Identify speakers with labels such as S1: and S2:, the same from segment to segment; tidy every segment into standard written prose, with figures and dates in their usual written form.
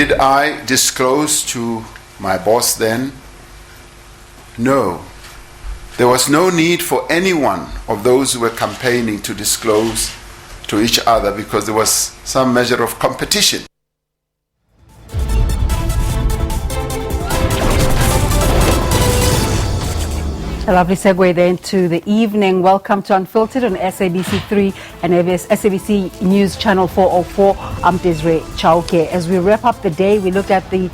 S1: Did I disclose to my boss then? No. There was no need for any one of those who were campaigning to disclose to each other because there was some measure of competition.
S2: A lovely segue then to the evening. Welcome to Unfiltered on SABC 3 and SABC News Channel 404. I'm Desiree Chauke. As we wrap up the day, we look at the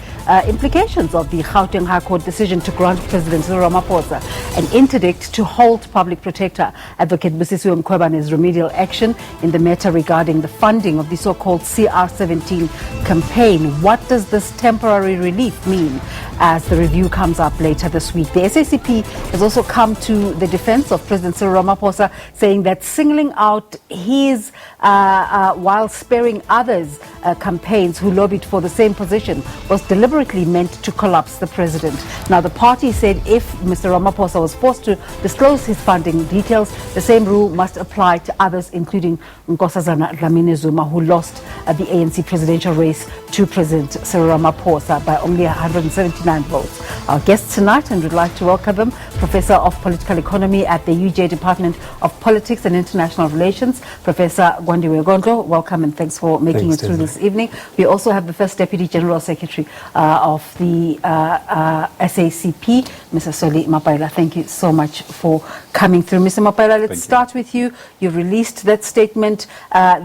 S2: implications of the Gauteng High Court decision to grant President Cyril Ramaphosa an interdict to halt Public Protector Advocate Busisiwe Mkhwebane's remedial action in the matter regarding the funding of the so-called CR17 campaign. What does this temporary relief mean as the review comes up later this week? The SACP has also come to the defense of President Cyril Ramaphosa, saying that singling out his while sparing others' campaigns who lobbied for the same position was deliberately meant to collapse the president. Now, the party said if Mr. Ramaphosa was forced to disclose his funding details, the same rule must apply to others, including Nkosazana Dlamini-Zuma, who lost the ANC presidential race to President Cyril Ramaphosa by only 179 votes. Our guests tonight, and we'd like to welcome them, Professor of Political Economy at the UJ Department of Politics and International Relations, Professor Gwandiwe Gondlo. Welcome and thanks for making it through this evening. We also have the First Deputy General Secretary of the SACP, Mr. Soli Mapaila. Thank you so much for coming through. Mr. Mapaila, let's start with you. You released that statement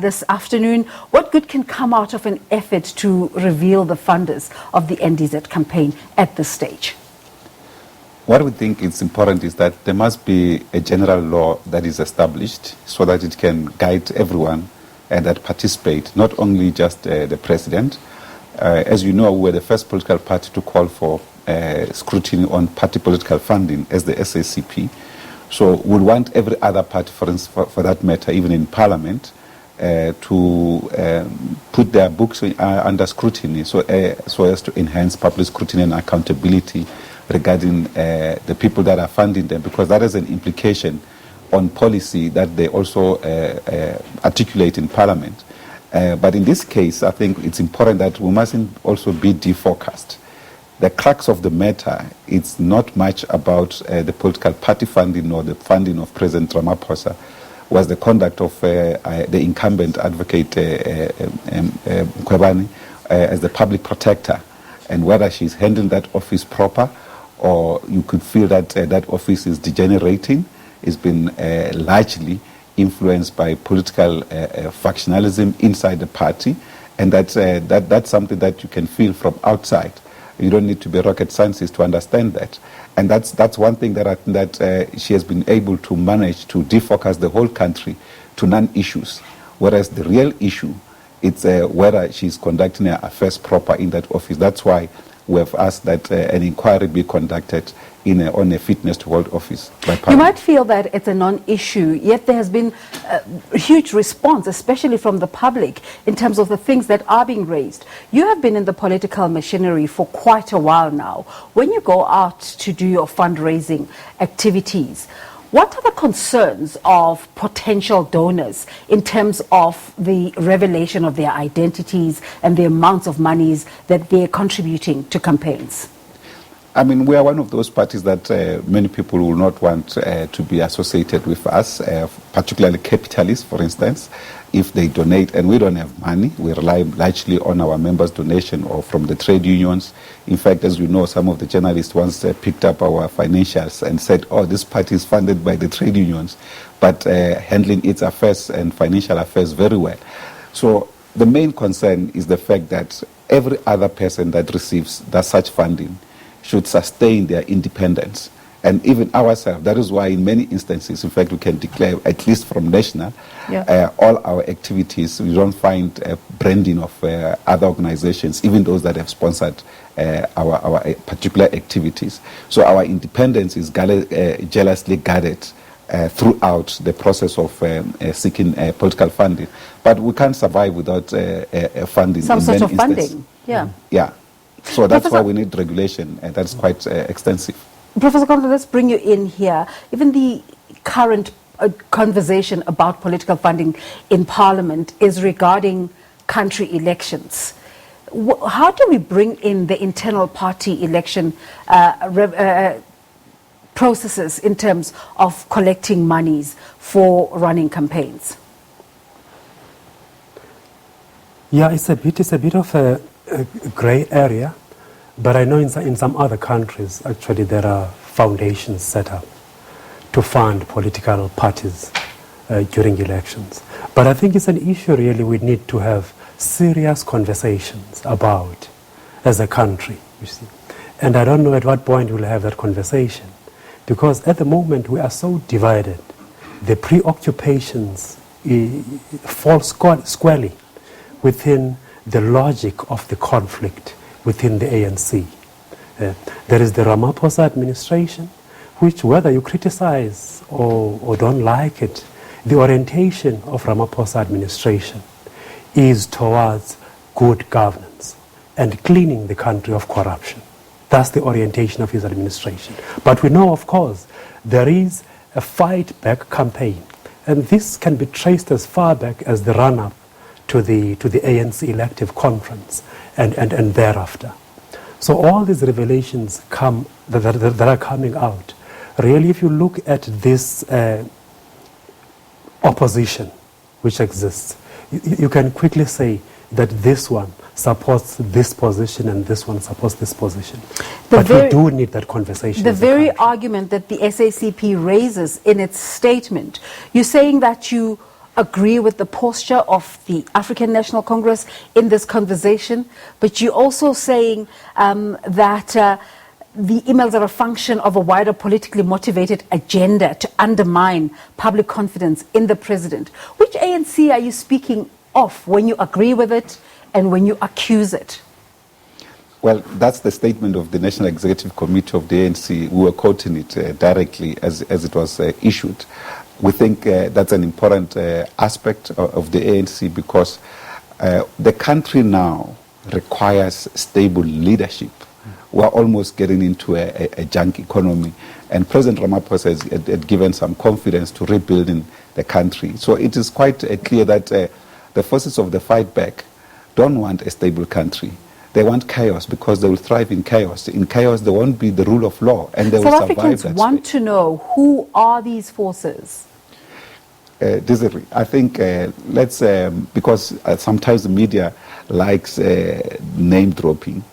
S2: this afternoon. What good can come out of an effort to reveal the funders of the NDZ campaign at this stage?
S3: What we think is important is that there must be a general law that is established so that it can guide everyone that participate, not only just the president. As you know, we're the first political party to call for scrutiny on party political funding as the SACP. So we want every other party, for that matter, even in parliament, to put their books under scrutiny so as to enhance public scrutiny and accountability regarding the people that are funding them, because that has an implication on policy that they also articulate in parliament. But in this case, I think it's important that we mustn't also be defocused. The crux of the matter, it's not much about the political party funding or the funding of President Ramaphosa, was the conduct of the incumbent advocate Mkhwebane as the public protector, and whether she's handling that office proper, or you could feel that that office is degenerating. It's been largely influenced by political factionalism inside the party, and that's something that you can feel from outside. You don't need to be a rocket scientist to understand that. And that's one thing that she has been able to manage to defocus the whole country to non-issues, whereas the real issue, it's whether she's conducting her affairs proper in that office. That's why we have asked that an inquiry be conducted on a fitness to hold office by Parliament.
S2: You might feel that it's a non-issue, yet there has been a huge response, especially from the public, in terms of the things that are being raised. You have been in the political machinery for quite a while now. When you go out to do your fundraising activities, what are the concerns of potential donors in terms of the revelation of their identities and the amounts of monies that they're contributing to campaigns?
S3: I mean, we are one of those parties that many people will not want to be associated with us, particularly capitalists, for instance, if they donate, and we don't have money. We rely largely on our members' donation or from the trade unions. In fact, as you know, some of the journalists once picked up our financials and said, oh, this party is funded by the trade unions, but handling its affairs and financial affairs very well. So the main concern is the fact that every other person that receives such funding should sustain their independence. And even ourselves, that is why in many instances, in fact, we can declare, at least from national, all our activities, we don't find branding of other organizations, even those that have sponsored our particular activities. So our independence is jealously guarded throughout the process of seeking political funding. But we can't survive without funding.
S2: Some sort of funding,
S3: Yeah. So that's why we need regulation, and that's quite extensive.
S2: Professor Gondlo, let's bring you in here. Even the current conversation about political funding in Parliament is regarding country elections. How do we bring in the internal party election processes in terms of collecting monies for running campaigns?
S4: Yeah, it's a bit of a grey area, but I know in some other countries actually there are foundations set up to fund political parties during elections. But I think it's an issue really we need to have serious conversations about as a country, you see. And I don't know at what point we'll have that conversation, because at the moment we are so divided. The preoccupations fall squarely within the logic of the conflict within the ANC. There is the Ramaphosa administration, which whether you criticize or don't like it, the orientation of Ramaphosa administration is towards good governance and cleaning the country of corruption. That's the orientation of his administration. But we know, of course, there is a fight back campaign, and this can be traced as far back as the run-up to the ANC elective conference and thereafter. So all these revelations that are coming out, really if you look at this opposition which exists, you can quickly say that this one supports this position and this one supports this position. But we do need that conversation.
S2: The very argument that the SACP raises in its statement, you're saying that you agree with the posture of the African National Congress in this conversation, but you're also saying that the emails are a function of a wider politically motivated agenda to undermine public confidence in the president. Which ANC are you speaking of when you agree with it and when you accuse it?
S3: Well, that's the statement of the National Executive Committee of the ANC. We were quoting it directly as it was issued. We think that's an important aspect of the ANC, because the country now requires stable leadership. We're almost getting into a junk economy, and President Ramaphosa had given some confidence to rebuilding the country. So it is quite clear that the forces of the fight back don't want a stable country. They want chaos, because they will thrive in chaos. In chaos, there won't be the rule of law, and they will survive that.
S2: South Africans want to know, who are these forces?
S3: Desiree, I think because sometimes the media likes name dropping.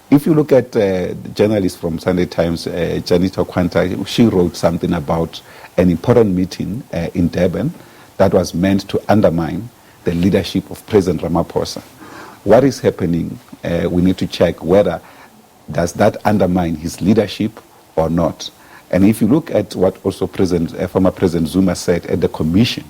S3: If you look at the journalist from Sunday Times, Janita Kwanta, she wrote something about an important meeting in Durban that was meant to undermine the leadership of President Ramaphosa. What is happening? We need to check whether does that undermine his leadership or not. And if you look at what also former President Zuma said at the commission,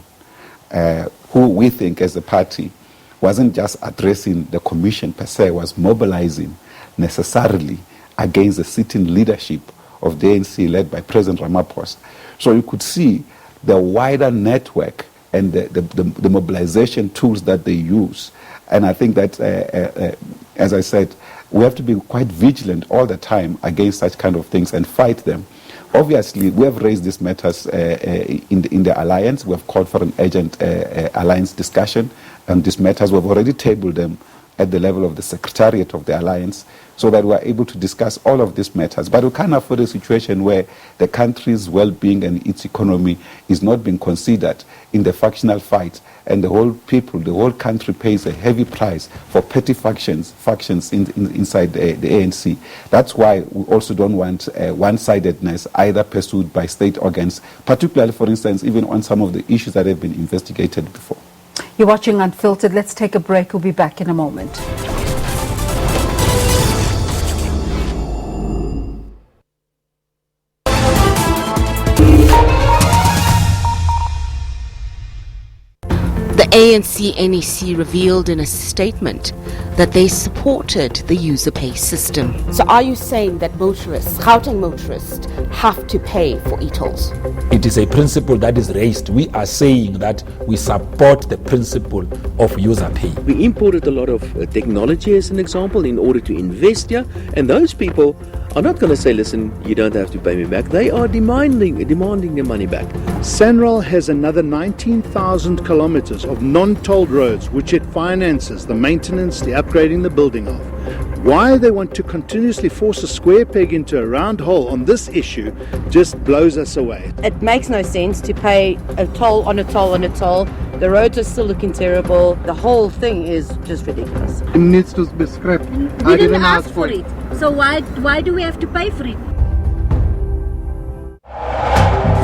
S3: who we think as a party wasn't just addressing the commission per se, was mobilizing necessarily against the sitting leadership of the ANC led by President Ramaphosa. So you could see the wider network and the mobilization tools that they use. And I think that, as I said, we have to be quite vigilant all the time against such kind of things and fight them. Obviously, we have raised these matters in the alliance. We have called for an urgent alliance discussion on these matters. We have already tabled them at the level of the Secretariat of the Alliance, so that we are able to discuss all of these matters. But we can't afford a situation where the country's well-being and its economy is not being considered in the factional fight, and the whole people, the whole country pays a heavy price for petty factions inside the ANC. That's why we also don't want one-sidedness either pursued by state organs, particularly, for instance, even on some of the issues that have been investigated before.
S2: You're watching Unfiltered. Let's take a break. We'll be back in a moment.
S5: The ANC-NEC revealed in a statement that they supported the user pay system.
S6: So are you saying that motorists, Gauteng motorists, have to pay for e-tolls?
S7: It is a principle that is raised. We are saying that we support the principle of user pay.
S8: We imported a lot of technology, as an example, in order to invest here, and those people are not going to say, listen, you don't have to pay me back. They are demanding their money back.
S9: SANRAL has another 19,000 kilometers of non-tolled roads which it finances the maintenance, the upgrading, the building of. Why they want to continuously force a square peg into a round hole on this issue just blows us away.
S6: It makes no sense to pay a toll on a toll on a toll. The roads are still looking terrible. The whole thing is just ridiculous.
S9: It needs to be scrapped.
S10: We didn't ask for it. So why do we have to pay for it?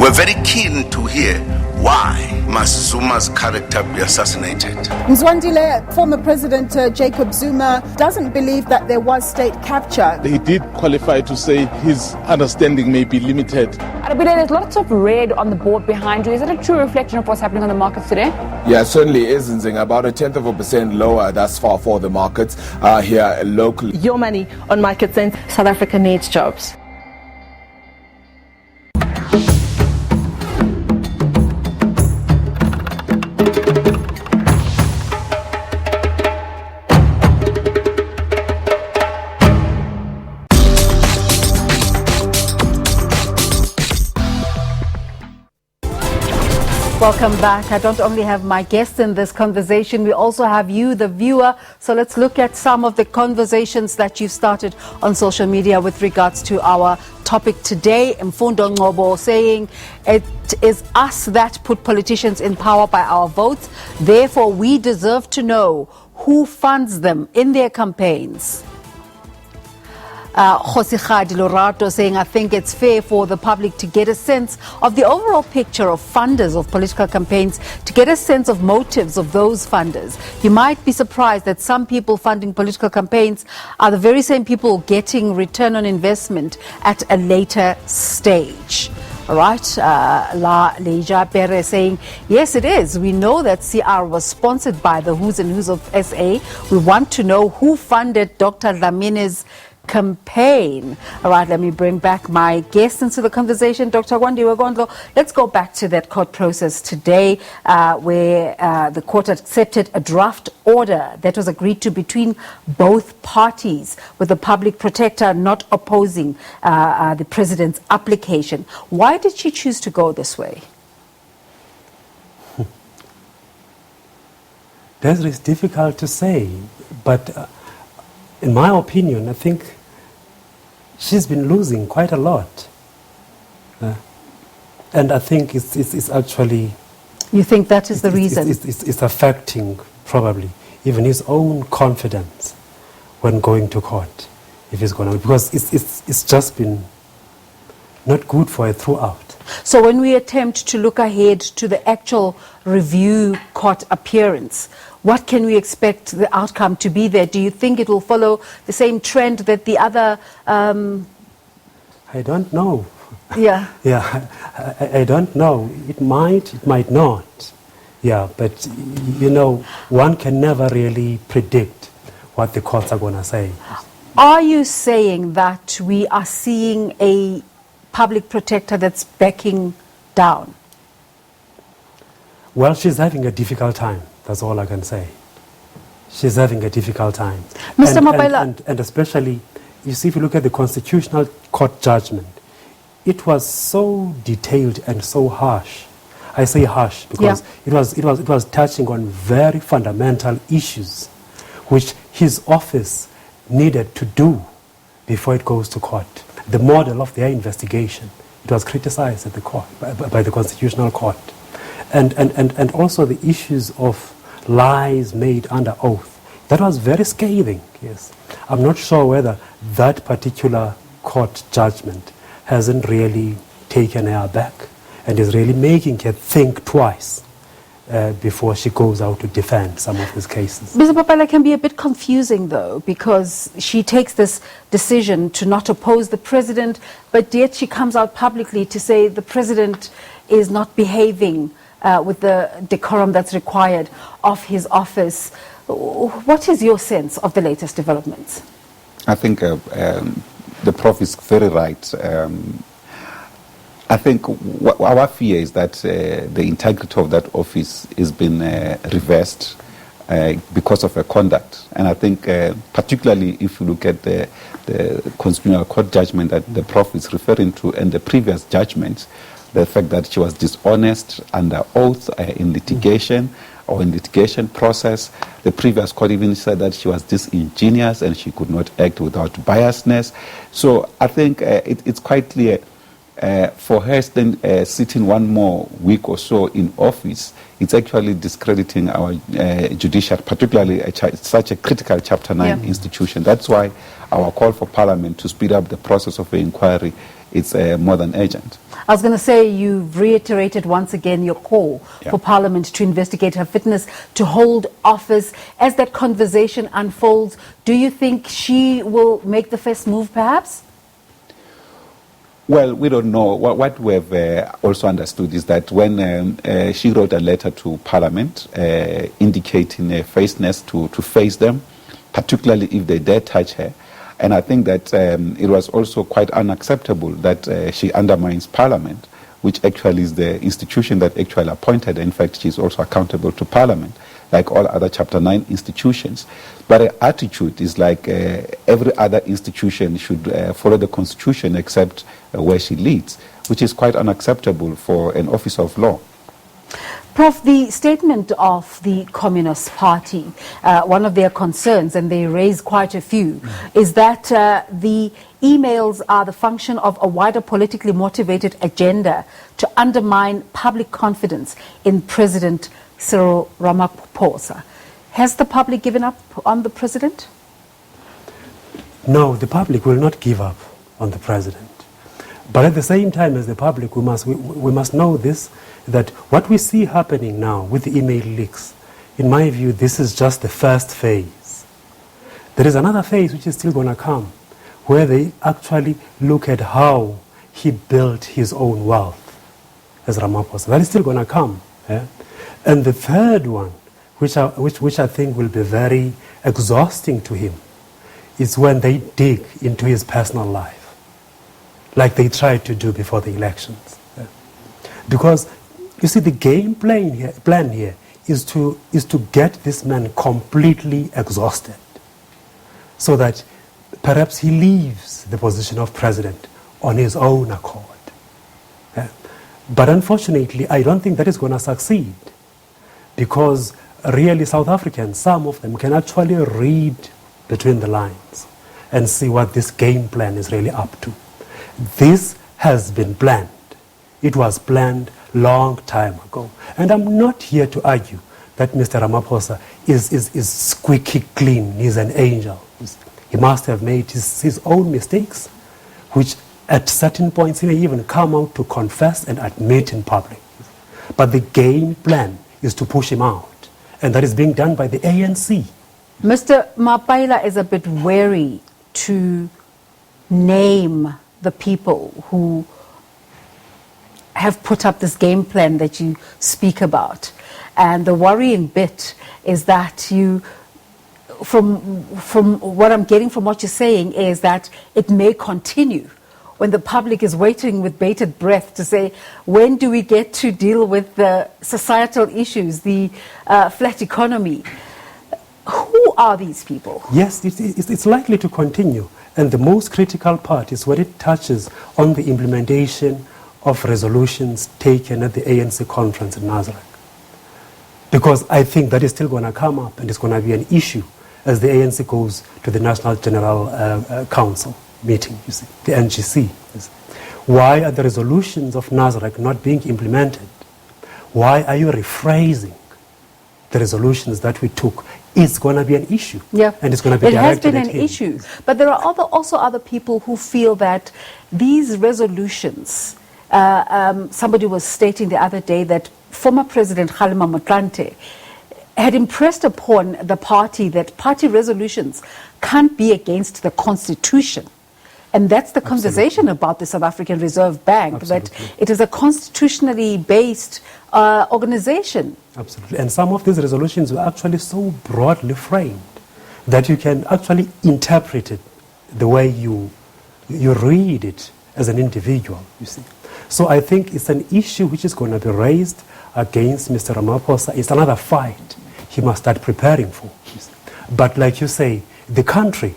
S11: We're very keen to hear why must Zuma's character be assassinated.
S12: Mzwandile, former President Jacob Zuma, doesn't believe that there was state capture.
S13: He did qualify to say his understanding may be limited.
S14: Arabile, there's lots of red on the board behind you. Is it a true reflection of what's happening on the markets today?
S15: Yeah, it certainly is, Nzing. About 0.1% lower thus far for the markets here locally.
S6: Your money on market sense. South Africa needs jobs.
S2: Welcome back. I don't only have my guest in this conversation, we also have you, the viewer. So let's look at some of the conversations that you've started on social media with regards to our topic today. Mfundo Ngobo saying it is us that put politicians in power by our votes. Therefore, we deserve to know who funds them in their campaigns. Khosikhadi Lorato saying, I think it's fair for the public to get a sense of the overall picture of funders of political campaigns, to get a sense of motives of those funders. You might be surprised that some people funding political campaigns are the very same people getting return on investment at a later stage. All right, La Leija Pere saying, yes, it is. We know that CR was sponsored by the who's and who's of SA. We want to know who funded Dr. Dlamine's campaign. All right, let me bring back my guest into the conversation, Dr. Gwandiwe Gondlo. Let's go back to that court process today where the court accepted a draft order that was agreed to between both parties, with the public protector not opposing the president's application. Why did she choose to go this way?
S4: That is difficult to say, but in my opinion, I think she's been losing quite a lot. And I think it's actually...
S2: You think that is the reason?
S4: It's affecting, probably, even his own confidence when going to court, if he's going to... Because it's just been not good for her throughout.
S2: So when we attempt to look ahead to the actual review court appearance, what can we expect the outcome to be there? Do you think it will follow the same trend that the other...
S4: I don't know.
S2: Yeah.
S4: Yeah, I don't know. It might not. Yeah, but, you know, one can never really predict what the courts are going to say.
S2: Are you saying that we are seeing a public protector that's backing down?
S4: Well, she's having a difficult time. That's all I can say. She's having a difficult time.
S2: Mr. Mapaila.
S4: And especially, you see, if you look at the Constitutional Court judgment, it was so detailed and so harsh. I say harsh because it was touching on very fundamental issues which his office needed to do before it goes to court. The model of their investigation, it was criticized at the court by the Constitutional Court. And also the issues of lies made under oath. That was very scathing, yes. I'm not sure whether that particular court judgment hasn't really taken her back and is really making her think twice before she goes out to defend some of these cases.
S2: Mr. Papala can be a bit confusing, though, because she takes this decision to not oppose the president, but yet she comes out publicly to say the president is not behaving with the decorum that's required of his office. What is your sense of the latest developments?
S3: I think the Prof is very right. I think our fear is that the integrity of that office has been reversed because of her conduct. And I think particularly if you look at the Constitutional Court judgment that the Prof is referring to and the previous judgments, the fact that she was dishonest under oath in litigation or in litigation process. The previous court even said that she was disingenuous and she could not act without biasness. So I think it's quite clear for her sitting one more week or so in office, it's actually discrediting our judiciary, particularly such a critical Chapter 9 institution. That's why our call for Parliament to speed up the process of the inquiry is more than urgent.
S2: I was going to say, you've reiterated once again your call for Parliament to investigate her fitness to hold office. As that conversation unfolds, do you think she will make the first move, perhaps?
S3: Well, we don't know. What we have also understood is that when she wrote a letter to Parliament indicating a faceness to face them, particularly if they dare touch her, and I think that it was also quite unacceptable that she undermines Parliament, which actually is the institution that actually appointed her. In fact, she's also accountable to Parliament, like all other Chapter 9 institutions. But her attitude is like every other institution should follow the Constitution except where she leads, which is quite unacceptable for an officer of law.
S2: Prof, the statement of the Communist Party, one of their concerns, and they raise quite a few, is that the emails are the function of a wider politically motivated agenda to undermine public confidence in President Cyril Ramaphosa. Has the public given up on the president?
S4: No, the public will not give up on the president. But at the same time as the public, we must know this, that what we see happening now with the email leaks, in my view, this is just the first phase. There is another phase which is still going to come, where they actually look at how he built his own wealth as Ramaphosa. That is still going to come. Yeah? And the third one, which I think will be very exhausting to him, is when they dig into his personal life, like they tried to do before the elections. Yeah? Because, you see, the game plan here is to get this man completely exhausted, so that perhaps he leaves the position of president on his own accord. Yeah? But unfortunately, I don't think that is going to succeed, because really South Africans, some of them, can actually read between the lines and see what this game plan is really up to. This has been planned. It was planned long time ago. And I'm not here to argue that Mr. Ramaphosa is squeaky clean, he's an angel. He must have made his own mistakes, which at certain points he may even come out to confess and admit in public. But the game plan is to push him out. And that is being done by the ANC.
S2: Mr. Mapaila is a bit wary to name the people who have put up this game plan that you speak about. And the worrying bit is that from what I'm getting from what you're saying, is that it may continue when the public is waiting with bated breath to say, when do we get to deal with the societal issues, the flat economy? Who are these people?
S4: Yes, it's likely to continue. And the most critical part is when it touches on the implementation of resolutions taken at the ANC conference in Nazareth. Because I think that is still going to come up, and it's going to be an issue as the ANC goes to the National General Council meeting, you see, the NGC. Why are the resolutions of Nazareth not being implemented? Why are you rephrasing the resolutions that we took? It's going to be an issue.
S2: Yeah.
S4: And it's going to be directed at him.
S2: It has been an issue. But there are also other people who feel that these resolutions, somebody was stating the other day that former President Kgalema Motlanthe had impressed upon the party that party resolutions can't be against the Constitution. And that's the conversation about the South African Reserve Bank, that it is a constitutionally based organization.
S4: Absolutely. And some of these resolutions were actually so broadly framed that you can actually interpret it the way you read it as an individual, you see. So I think it's an issue which is going to be raised against Mr. Ramaphosa. It's another fight he must start preparing for. But like you say, the country,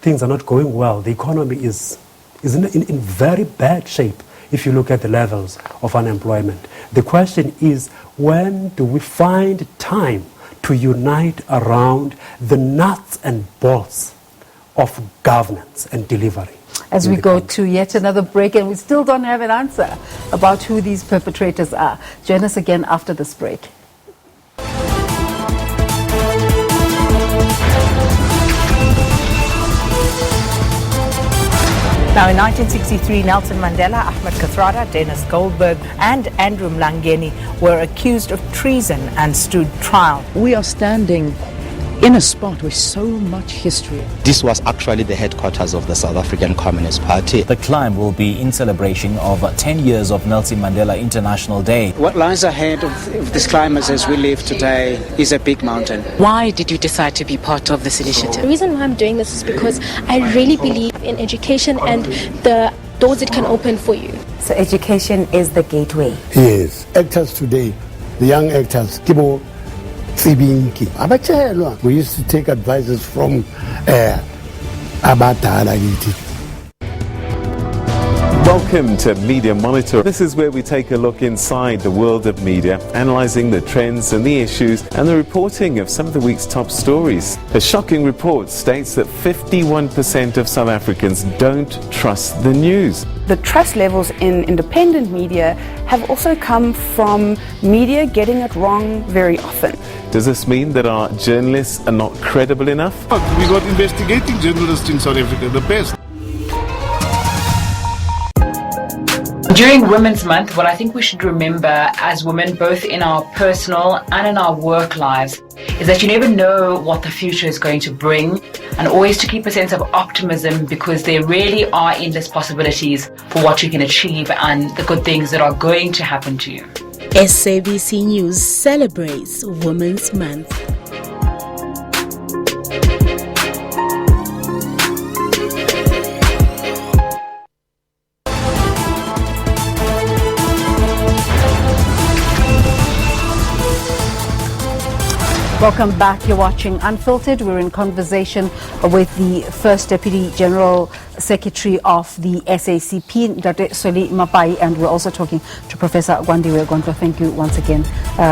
S4: things are not going well. The economy is in very bad shape. if you look at the levels of unemployment. The question is, when do we find time to unite around the nuts and bolts of governance and delivery?
S2: As we go to yet another break, and we still don't have an answer about who these perpetrators are. Join us again after this break.
S16: Now, in 1963, Nelson Mandela, Ahmed Kathrada, Dennis Goldberg, and Andrew Mlangeni were accused of treason and stood trial.
S17: We are standing in a spot with so much history.
S18: This was actually the headquarters of the South African Communist Party.
S19: The climb will be in celebration of 10 years of Nelson Mandela International Day.
S20: What lies ahead of this climb as we live today is a big mountain.
S21: Why did you decide to be part of this initiative?
S22: The reason why I'm doing this is because I really believe in education and the doors it can open for you.
S23: So education is the gateway.
S24: Yes, actors today, the young actors, people we used to take advices from Abata.
S25: Welcome to Media Monitor. This is where we take a look inside the world of media, analysing the trends and the issues and the reporting of some of the week's top stories. A shocking report states that 51% of South Africans don't trust the news.
S26: The trust levels in independent media have also come from media getting it wrong very often.
S25: Does this mean that our journalists are not credible enough?
S27: We got investigating journalists in South Africa, the best.
S28: During Women's Month, what I think we should remember as women, both in our personal and in our work lives, is that you never know what the future is going to bring, and always to keep a sense of optimism, because there really are endless possibilities for what you can achieve and the good things that are going to happen to you.
S29: SABC News celebrates Women's Month.
S2: Welcome back. You're watching Unfiltered. We're in conversation with the First Deputy General Secretary of the SACP, Dr. Soli Mapai, and we're also talking to Professor Gwandiwe Gondlo. Thank you once again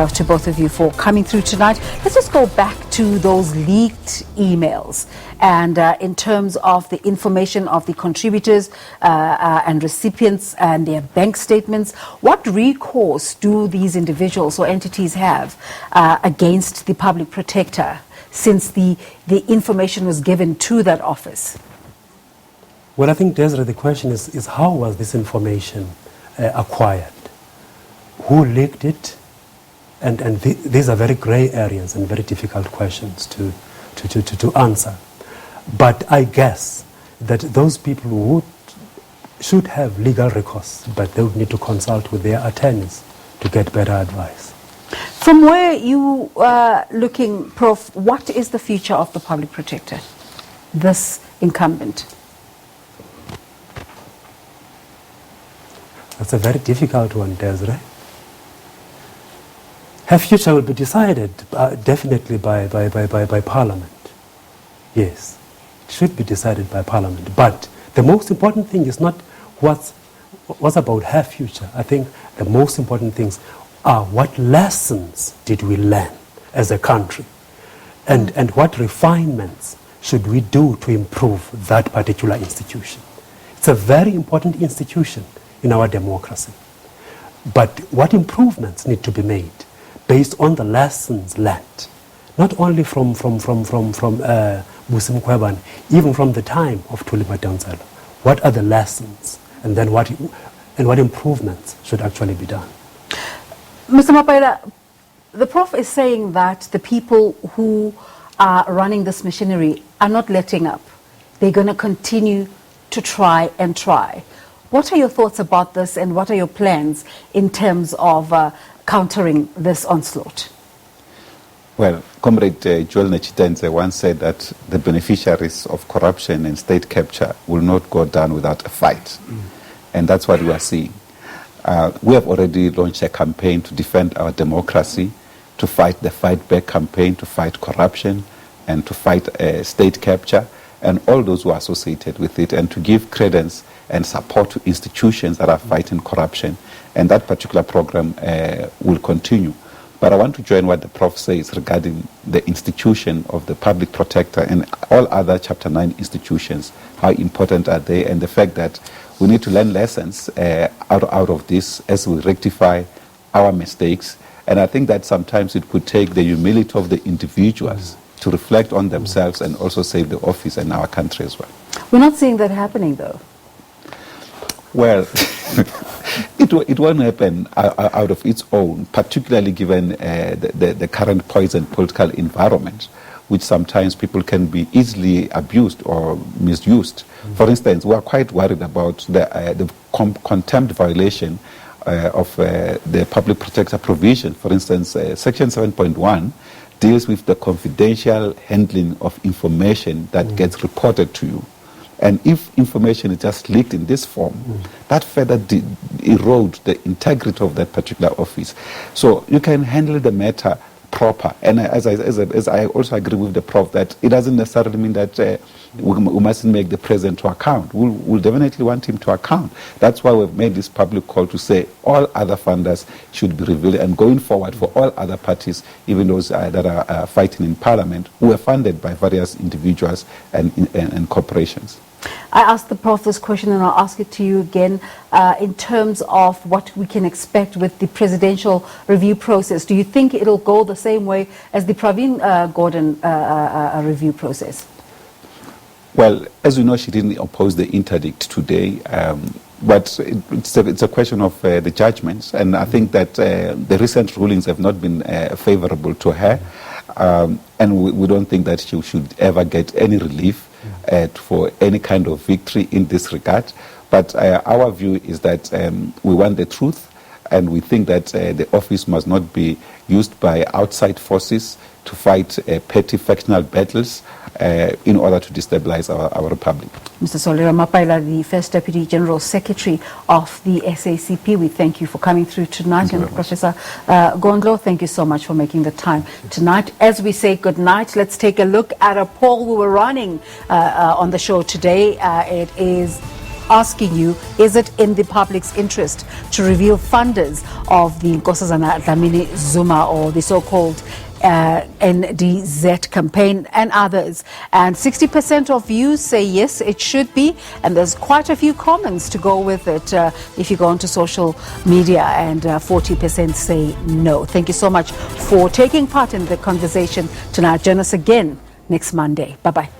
S2: to both of you for coming through tonight. Let's just go back to those leaked emails. And in terms of the information of the contributors and recipients and their bank statements, what recourse do these individuals or entities have against the public protector since the information was given to that office?
S4: Well, I think, Desiree, the question is how was this information acquired? Who leaked it? And these are very gray areas and very difficult questions to answer. But I guess that those people should have legal recourse, but they would need to consult with their attorneys to get better advice.
S2: From where you are looking, Prof, what is the future of the public protector, this incumbent?
S4: That's a very difficult one, Desiree. Her future will be decided definitely by Parliament. Yes, it should be decided by Parliament. But the most important thing is not what's about her future. I think the most important things are what lessons did we learn as a country, and what refinements should we do to improve that particular institution. It's a very important institution in our democracy. But what improvements need to be made based on the lessons learned, not only from Busi Mkhwebane, even from the time of Thuli Madonsela. What are the lessons, and then what improvements should actually be done?
S2: Mr. Mapaila, the Prof is saying that the people who are running this machinery are not letting up. They're going to continue to try and try. What are your thoughts about this, and what are your plans in terms of countering this onslaught?
S3: Well, Comrade Joel Nechitenze once said that the beneficiaries of corruption and state capture will not go down without a fight. And that's what we are seeing. We have already launched a campaign to defend our democracy, to fight the Fight Back campaign, to fight corruption and to fight state capture. and all those who are associated with it, and to give credence and support to institutions that are fighting corruption. And that particular program will continue. But I want to join what the Prof says regarding the institution of the public protector and all other Chapter 9 institutions. How important are they? And the fact that we need to learn lessons out of this as we rectify our mistakes. And I think that sometimes it could take the humility of the individuals to reflect on themselves and also save the office and our country as well.
S2: We're not seeing that happening, though.
S3: Well, it won't happen out of its own, particularly given the current poison political environment, which sometimes people can be easily abused or misused. For instance, we are quite worried about the contempt violation of the public protector provision. For instance, Section 7.1 deals with the confidential handling of information that gets reported to you. And if information is just leaked in this form, that further erode the integrity of that particular office. So you can handle the matter proper. And as I also agree with the Prof that it doesn't necessarily mean that we mustn't make the president to account. We'll definitely want him to account. That's why we've made this public call to say all other funders should be revealed, and going forward for all other parties, even those that are fighting in Parliament, who are funded by various individuals and corporations.
S2: I asked the Prof this question, and I'll ask it to you again in terms of what we can expect with the presidential review process. Do you think it'll go the same way as the Pravin Gordhan review process?
S3: Well, as we know, she didn't oppose the interdict today, but it's a question of the judgments, and I think that the recent rulings have not been favorable to her, and we don't think that she should ever get any relief for any kind of victory in this regard. But our view is that we want the truth, and we think that the office must not be used by outside forces to fight petty factional battles in order to destabilize our republic.
S2: Mr. Solera Mapaila, the First Deputy General Secretary of the SACP, we thank you for coming through tonight. And Professor Gondlo, thank you so much for making the time tonight. As we say good night, let's take a look at a poll we were running on the show today. It is asking you, is it in the public's interest to reveal funders of the Nkosazana Dlamini Zuma, or the so-called NDZ campaign, and others? And 60% of you say yes, it should be, and there's quite a few comments to go with it if you go onto social media, and 40% say no. Thank you so much for taking part in the conversation tonight. Join us again next Monday. Bye-bye.